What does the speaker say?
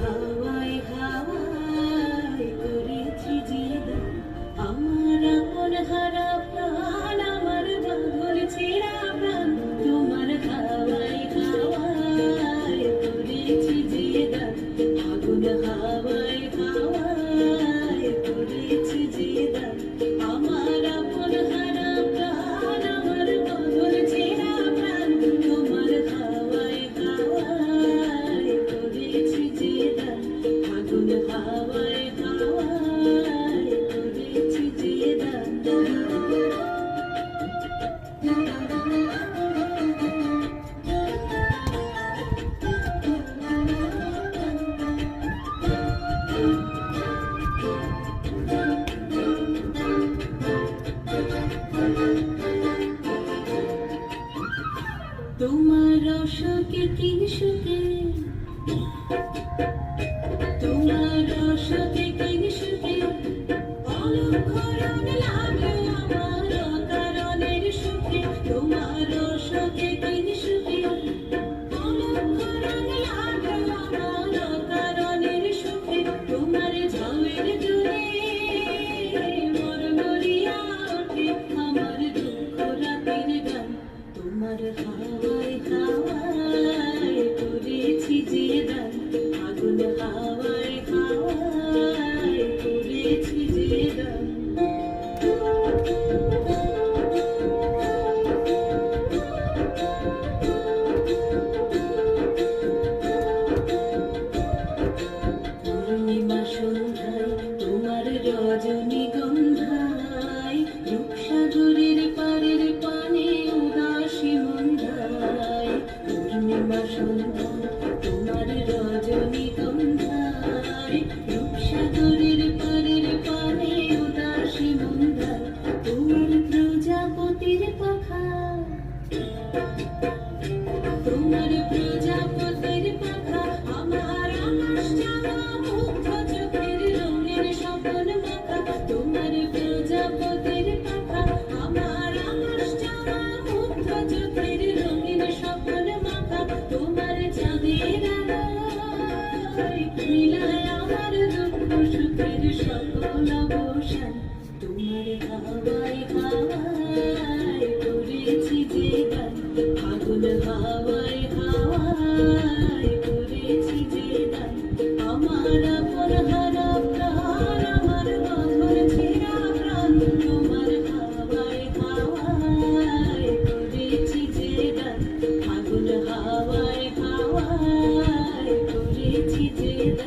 হাওয়ায় হাওয়ায় করেছি জিদান আমার আপন হারা প্রাণ আমার বাঁধন ছেঁড়া প্রাণ তোমার হাওয়ায় হাওয়ায় করেছি জিদান আগুন হাওয়ায় হাওয়ায় করেছি জিদান আমার আপন হারা প্রাণ আমার বাঁধন ছেঁড়া প্রাণ তোমার হাওয়ায় হাওয়ায় করেছি জিদান আগুন হাওয়ায় হাওয়ায় করেছি জিদান তোমার অশোকে কি সুখে তোমার অশোকে কি সুখে অলক্ষরণ লাগে আমার কারণের সুখে তোমার অশোকে কি সুখে অলক্ষরণ লাগে আমার কারণের সুখে তোমার ঝালের জুড়ে মরমরিয়া ওঠে আমার দুঃখ রাতের গান তোমার হাওয়ায় হাওয়ায় করেছি জিদান আগুন হাওয়ায় হাওয়ায় করেছি জিদান পূর্ণিমা সন্ধ্যায় তোমার রজনীগন্ধায় রূপসাগরের পারের পানে উদাসী মন্ধায় পূর্ণিমা সন্ধ্যায় তোমার রজনীগন্ধায় রূপসাগরের পারের পানে উদাসী মন্ধায় তোমার প্রজাপতির পাখা তোমার প্রজাপতির পাখা আমার আকাশ চাওয়া মুগ্ধ চোখের রঙের স্বপ্ন মাখা তোমার প্রজাপতির পাখা আমার আকাশ চাওয়া মুগ্ধ চোখের রঙের স্বপ্ন মাখা তোমার চাঁদের আলোয় মিলায় আমার দুঃখ সুখের সকল অবসান তোমার হাওয়ায় হাওয়ায় করেছি জিদান আগুন হাওয়ায় হাওয়ায় করেছি জিদান আমার আপন হারা প্রাণ আমার বাঁধন ছেঁড়া প্রাণ তোমার হাওয়ায় হাওয়ায় করেছি জিদান আগুন হাওয়ায়